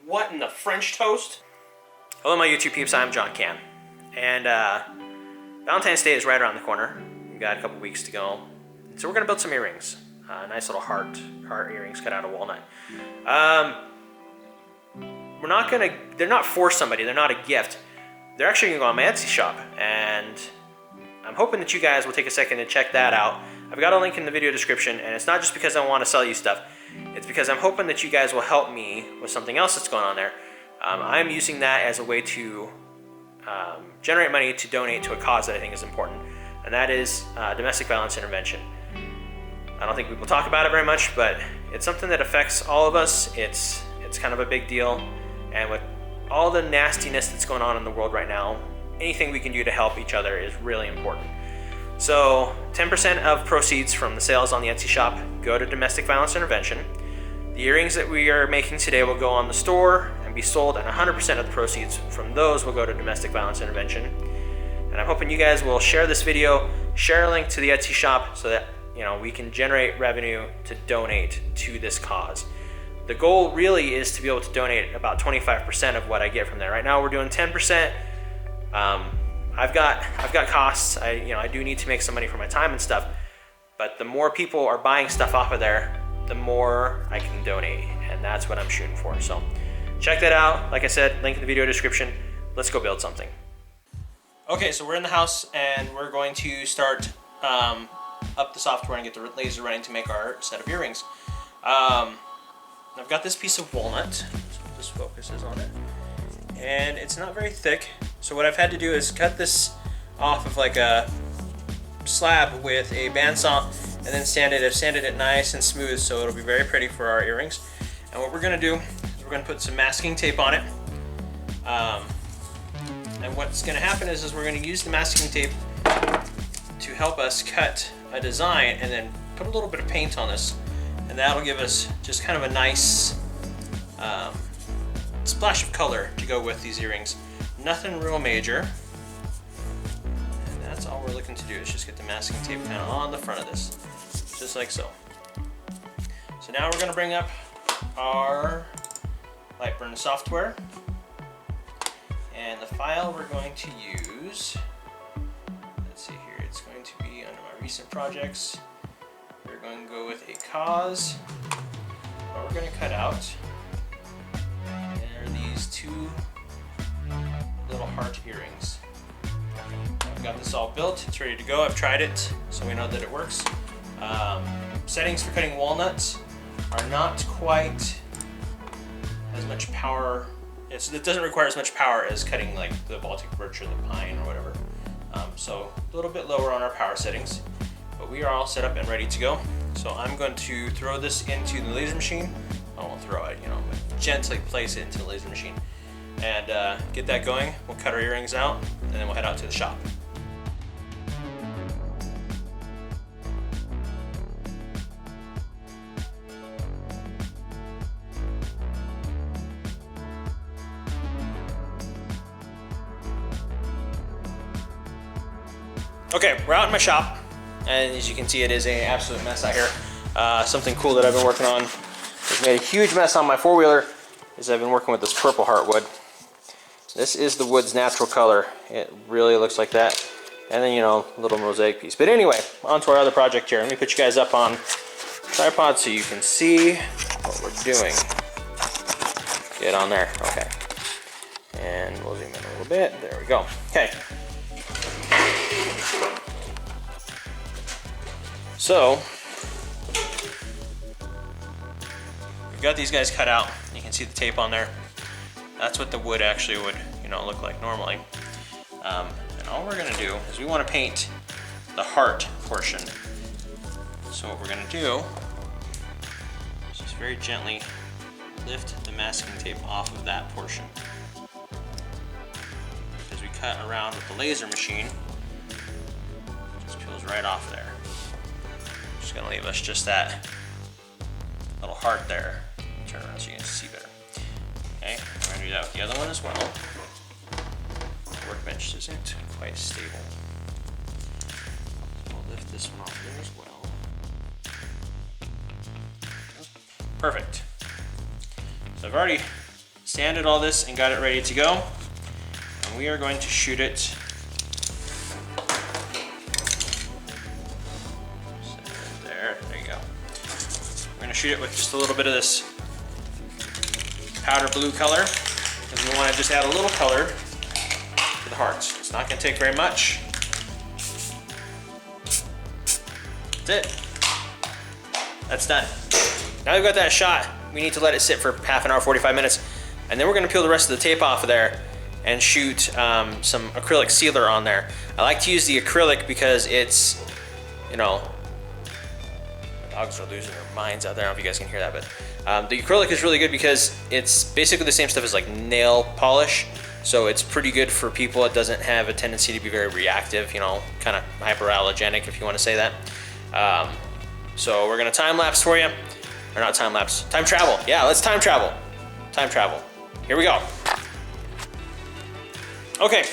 What in the French toast? Hello my YouTube peeps, I'm Cann. And Valentine's Day is right around the corner. We've got a couple weeks to go. So we're gonna build some earrings. Nice little heart earrings cut out of walnut. They're not for somebody, they're not a gift. They're actually gonna go on my Etsy shop. And I'm hoping that you guys will take a second to check that out. I've got a link in the video description, and it's not just because I want to sell you stuff. It's because I'm hoping that you guys will help me with something else that's going on there. I'm using that as a way to generate money to donate to a cause that I think is important, and that is domestic violence intervention. I don't think people talk about it very much, but it's something that affects all of us. It's kind of a big deal, and with all the nastiness that's going on in the world right now, anything we can do to help each other is really important. So 10% of proceeds from the sales on the Etsy shop go to domestic violence intervention. The earrings that we are making today will go on the store and be sold, and 100% of the proceeds from those will go to domestic violence intervention. And I'm hoping you guys will share this video, share a link to the Etsy shop so that we can generate revenue to donate to this cause. The goal really is to be able to donate about 25% of what I get from there. Right now we're doing 10%. I've got costs. I do need to make some money for my time and stuff, but the more people are buying stuff off of there, the more I can donate, and that's what I'm shooting for. So check that out. Like I said, link in the video description. Let's go build something. Okay, so we're in the house and we're going to start up the software and get the laser running to make our set of earrings. I've got this piece of walnut, so this focuses on it, and it's not very thick. So what I've had to do is cut this off of like a slab with a bandsaw and then sand it. I've sanded it nice and smooth so it'll be very pretty for our earrings. And what we're gonna do is we're gonna put some masking tape on it. And what's gonna happen is we're gonna use the masking tape to help us cut a design and then put a little bit of paint on this. And that'll give us just kind of a nice splash of color to go with these earrings. Nothing real major. And that's all we're looking to do is just get the masking tape kind of on the front of this. Just like so. So now we're going to bring up our Lightburn software. And the file we're going to use, let's see here, it's going to be under my recent projects. We're going to go with a cause. What we're going to cut out are these two little heart earrings. I've got this all built, it's ready to go. I've tried it, so we know that it works. Settings for cutting walnuts are not quite as much power. It doesn't require as much power as cutting like the Baltic birch or the pine or whatever. So a little bit lower on our power settings. But we are all set up and ready to go. So I'm going to throw this into the laser machine. I won't throw it, but gently place it into the laser machine. And get that going. We'll cut our earrings out, and then we'll head out to the shop. Okay, we're out in my shop. And as you can see, it is an absolute mess out here. Something cool that I've been working on has made a huge mess on my four-wheeler is I've been working with this purple heartwood. This is the wood's natural color. It really looks like that. And then, a little mosaic piece. But anyway, on to our other project here. Let me put you guys up on tripod so you can see what we're doing. Get on there. Okay. And we'll zoom in a little bit. There we go. Okay. So, we've got these guys cut out. You can see the tape on there. That's what the wood actually would, look like normally. And all we're gonna do is we wanna paint the heart portion. So what we're gonna do is just very gently lift the masking tape off of that portion. As we cut around with the laser machine, it just peels right off there. Just gonna leave us just that little heart there. Turn around so you can see better. Okay, we're gonna do that with the other one as well. The workbench isn't quite stable. So we'll lift this one off there as well. Perfect. So I've already sanded all this and got it ready to go. And we are going to shoot it. There you go. We're going to shoot it with just a little bit of this powder blue color, because we want to just add a little color to the hearts. It's not going to take very much. That's it. That's done. Now we've got that shot, we need to let it sit for half an hour, 45 minutes, and then we're going to peel the rest of the tape off of there and shoot some acrylic sealer on there. I like to use the acrylic because it's, you know, my dogs are losing their minds out there. I don't know if you guys can hear that, but the acrylic is really good because it's basically the same stuff as like nail polish. So it's pretty good for people. It doesn't have a tendency to be very reactive, you know, kind of hyperallergenic if you want to say that. So we're gonna time lapse for you. Or not time lapse, time travel. Yeah, let's time travel. Time travel. Here we go. Okay,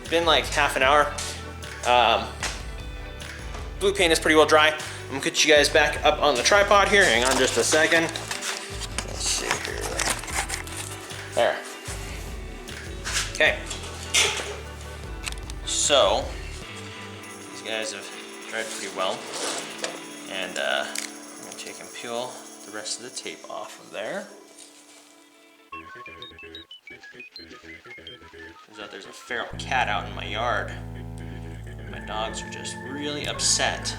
been like half an hour. Blue paint is pretty well dry. I'm gonna get you guys back up on the tripod here. Hang on just a second. Let's see here. There. Okay. So, these guys have dried pretty well. And I'm gonna take and peel the rest of the tape off of there. Turns out there's a feral cat out in my yard. My dogs are just really upset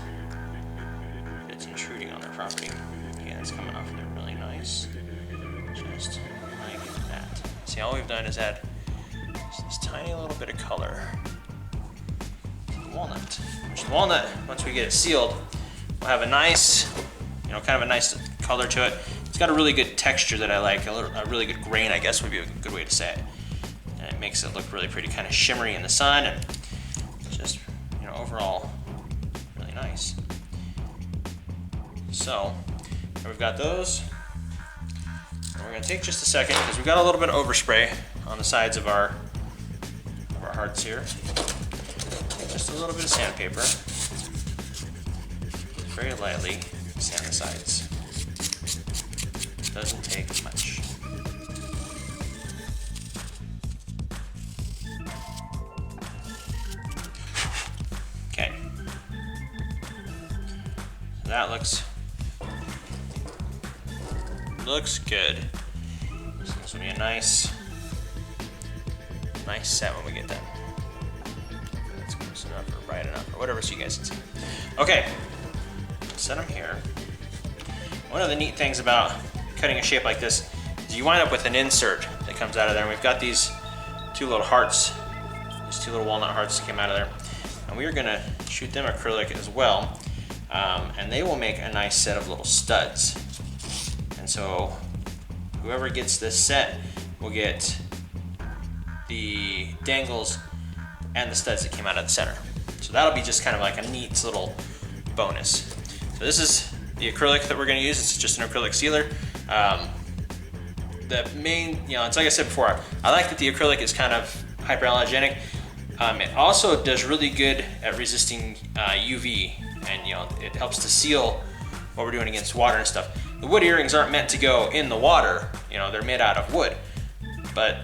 that it's intruding on their property. Okay, that's coming off there really nice. Just like that. See, all we've done is add just this tiny little bit of color to the walnut. Which the walnut, once we get it sealed, will have a nice, you know, kind of a nice color to it. It's got a really good texture that I like, a really good grain, I guess would be a good way to say it. And it makes it look really pretty, kind of shimmery in the sun, and just, you know, overall, really nice. So, we've got those. And we're gonna take just a second, because we've got a little bit of overspray on the sides of our hearts here. Just a little bit of sandpaper. Very lightly sand the sides. Doesn't take much. Okay. So that looks good. So this will be a nice set when we get done. That's close enough or bright enough or whatever, so you guys can see. Okay. Set them here. One of the neat things about cutting a shape like this is you wind up with an insert that comes out of there. And we've got these two little hearts, these two little walnut hearts that came out of there. And we are gonna shoot them acrylic as well. And they will make a nice set of little studs. And so whoever gets this set will get the dangles and the studs that came out of the center. So that'll be just kind of like a neat little bonus. So this is the acrylic that we're going to use. It's just an acrylic sealer. The main, you know, it's like I said before, I like that the acrylic is kind of hyperallergenic. It also does really good at resisting UV, and you know, it helps to seal what we're doing against water and stuff. The wood earrings aren't meant to go in the water. You know, they're made out of wood, but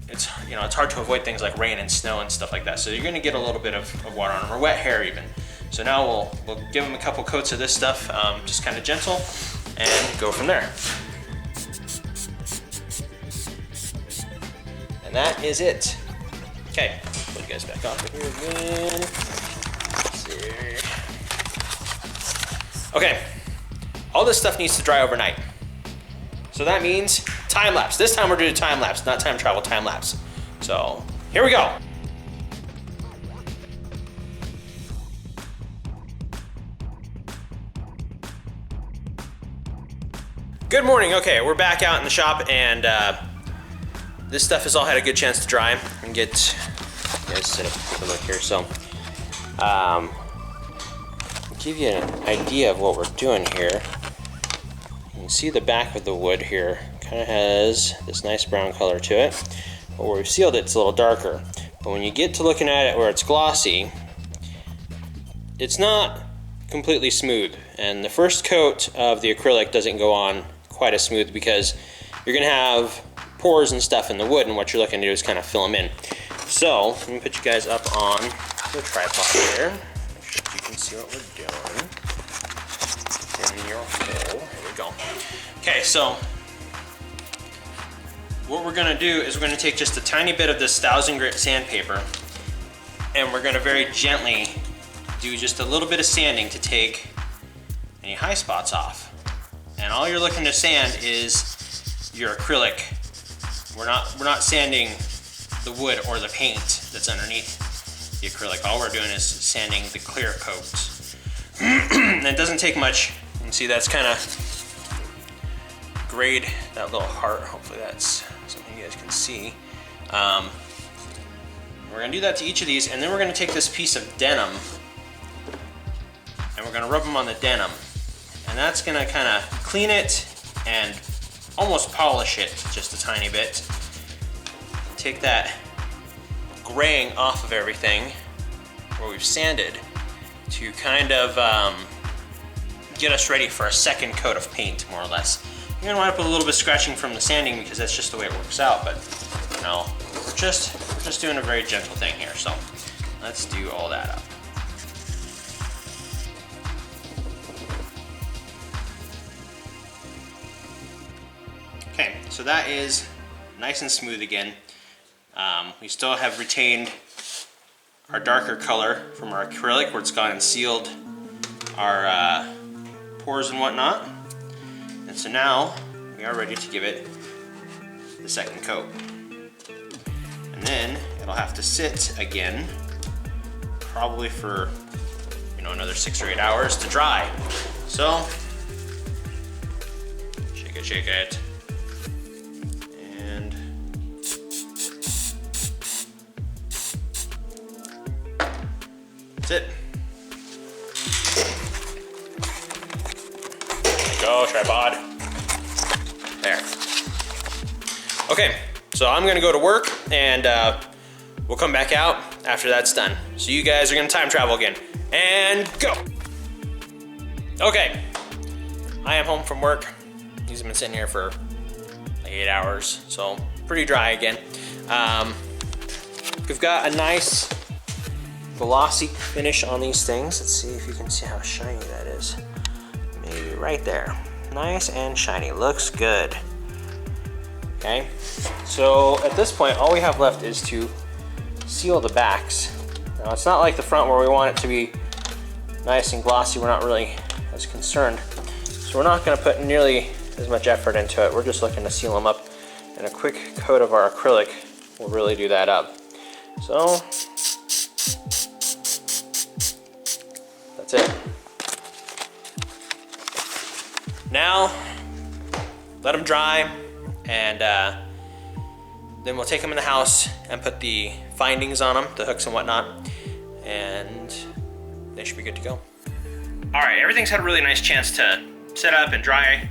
it's, you know, it's hard to avoid things like rain and snow and stuff like that. So you're going to get a little bit of water on them, or wet hair even. So now we'll give them a couple coats of this stuff, just kind of gentle, and go from there. And that is it. Okay, put you guys back off here again. Let's see. Okay, all this stuff needs to dry overnight. So that means time lapse. This time we're doing time lapse, not time travel, time lapse. So here we go. Good morning. Okay, we're back out in the shop, and this stuff has all had a good chance to dry and get. You guys sit up and take a look here. So, give you an idea of what we're doing here. You can see the back of the wood here kind of has this nice brown color to it, but where we've sealed it, it's a little darker. But when you get to looking at it where it's glossy, it's not completely smooth, and the first coat of the acrylic doesn't go on quite as smooth because you're going to have pores and stuff in the wood, and what you're looking to do is kind of fill them in. So let me put you guys up on the tripod here. Make sure you can see what we're doing. In your hole. Here we go. Okay, so what we're gonna do is we're gonna take just a tiny bit of this 1000 grit sandpaper, and we're gonna very gently do just a little bit of sanding to take any high spots off. And all you're looking to sand is your acrylic. We're not sanding the wood or the paint that's underneath the acrylic. All we're doing is sanding the clear coat. And it doesn't take much. You can see that's kind of grayed, that little heart. Hopefully that's something you guys can see. We're gonna do that to each of these, and then we're gonna take this piece of denim and we're gonna rub them on the denim. And that's gonna kind of clean it and almost polish it just a tiny bit. Take that graying off of everything where we've sanded to kind of get us ready for a second coat of paint, more or less. You're gonna wind up with a little bit of scratching from the sanding because that's just the way it works out, but you know, we're just doing a very gentle thing here. So let's do all that up. Okay, so that is nice and smooth again. We still have retained our darker color from our acrylic where it's gone and sealed our pores and whatnot. And so now we are ready to give it the second coat. And then it'll have to sit again, probably for another 6 or 8 hours to dry. So shake it. And that's it. There you go, tripod. There. Okay, so I'm gonna go to work and we'll come back out after that's done. So you guys are gonna time travel again. And go. Okay, I am home from work. These have been sitting here for like 8 hours, so pretty dry again. We've got a nice glossy finish on these things. Let's see if you can see how shiny that is. Maybe right there. Nice and shiny, looks good. Okay, so at this point, all we have left is to seal the backs. Now it's not like the front where we want it to be nice and glossy. We're not really as concerned. So we're not gonna put nearly as much effort into it. We're just looking to seal them up, and a quick coat of our acrylic will really do that up. So that's it. Now let them dry, and then we'll take them in the house and put the findings on them, the hooks and whatnot, and they should be good to go. All right, everything's had a really nice chance to set up and dry.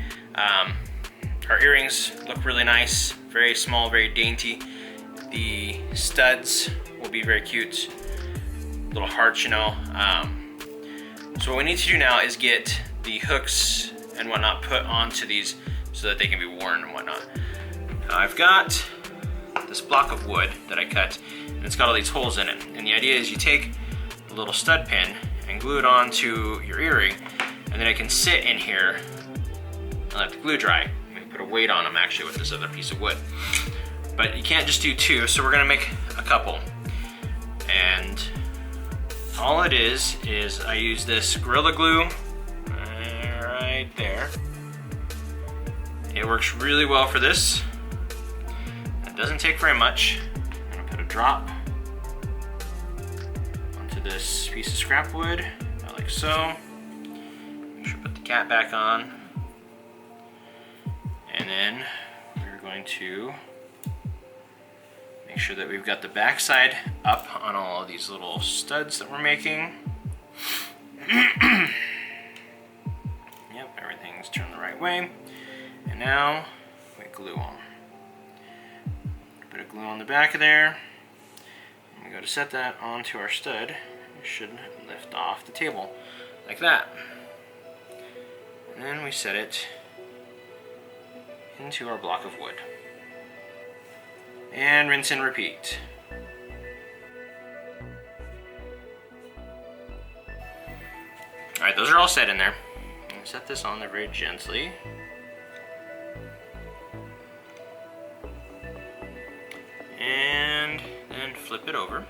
Our earrings look really nice, very small, very dainty. The studs will be very cute, little hearts, So what we need to do now is get the hooks and whatnot put onto these so that they can be worn and whatnot. Now I've got this block of wood that I cut, and it's got all these holes in it. And the idea is you take a little stud pin and glue it onto your earring, and then it can sit in here and let the glue dry. I'm gonna put a weight on them actually with this other piece of wood. But you can't just do two, so we're gonna make a couple. And all it is I use this Gorilla Glue right there. It works really well for this. It doesn't take very much. I'm gonna put a drop onto this piece of scrap wood, like so. Make sure to put the cap back on. And then we're going to make sure that we've got the back side up on all of these little studs that we're making. Yep, everything's turned the right way. And now we glue them. Put a glue on the back of there. And we go to set that onto our stud. It should lift off the table like that. And then we set it into our block of wood. And rinse and repeat. Alright, those are all set in there. I'm gonna set this on there very gently. And then flip it over.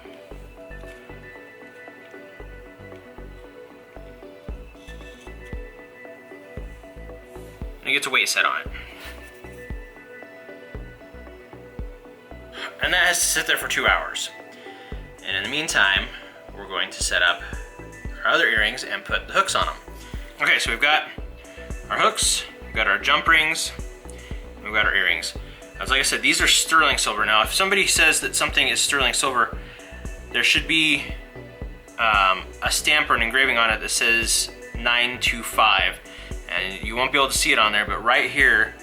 And it gets a weight set on it. And that has to sit there for 2 hours. And in the meantime, we're going to set up our other earrings and put the hooks on them. Okay, so we've got our hooks, we've got our jump rings, and we've got our earrings. As like I said, these are sterling silver. Now, if somebody says that something is sterling silver, there should be a stamp or an engraving on it that says 925. And you won't be able to see it on there, but right here,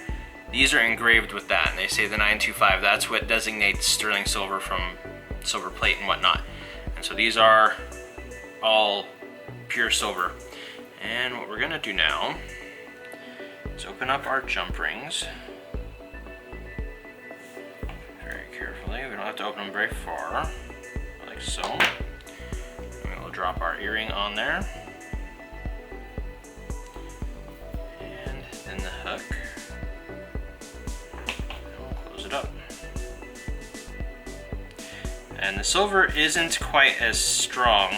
these are engraved with that. And they say the 925, that's what designates sterling silver from silver plate and whatnot. And so these are all pure silver. And what we're gonna do now is open up our jump rings very carefully. We don't have to open them very far, like so. And we'll drop our earring on there. And then the hook. And we'll close it up. And the silver isn't quite as strong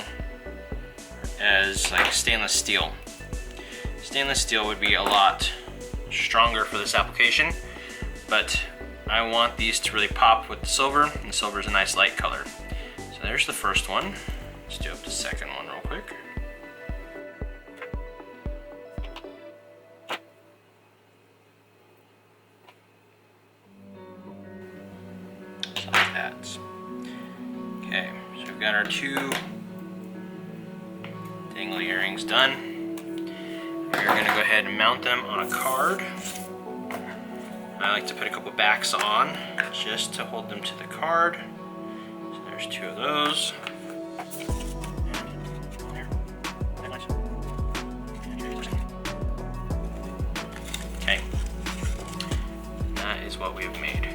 as like stainless steel. Stainless steel would be a lot stronger for this application, but I want these to really pop with the silver, and silver is a nice light color. So there's the first one. Let's do up the second one real quick. Just like that. Okay, so we've got our two dangly earrings done. We're going to go ahead and mount them on a card. I like to put a couple backs on just to hold them to the card. So there's two of those. Okay. That is what we have made.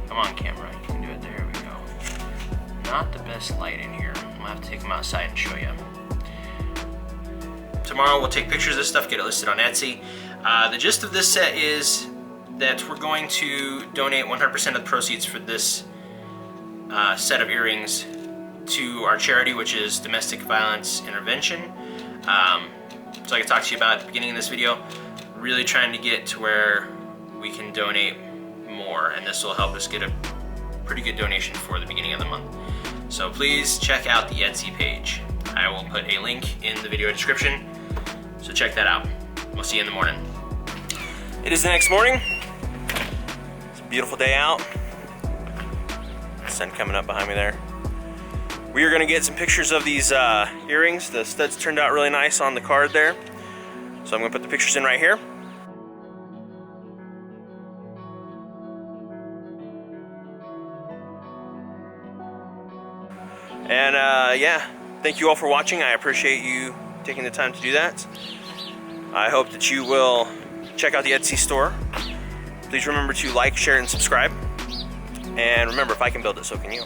Come on, camera. You can do it. There we go. Not the best light in here. I'm gonna have to take them outside and show you. Tomorrow we'll take pictures of this stuff, get it listed on Etsy. The gist of this set is that we're going to donate 100% of the proceeds for this set of earrings to our charity, which is Domestic Violence Intervention. So like I talked to you about at the beginning of this video, really trying to get to where we can donate more, and this will help us get a pretty good donation for the beginning of the month. So please check out the Etsy page. I will put a link in the video description, so check that out. We'll see you in the morning. It is the next morning. It's a beautiful day out. Sun coming up behind me there. We are gonna get some pictures of these earrings. The studs turned out really nice on the card there. So I'm gonna put the pictures in right here. And yeah, thank you all for watching. I appreciate you taking the time to do that. I hope that you will check out the Etsy store. Please remember to like, share, and subscribe. And remember, if I can build it, so can you.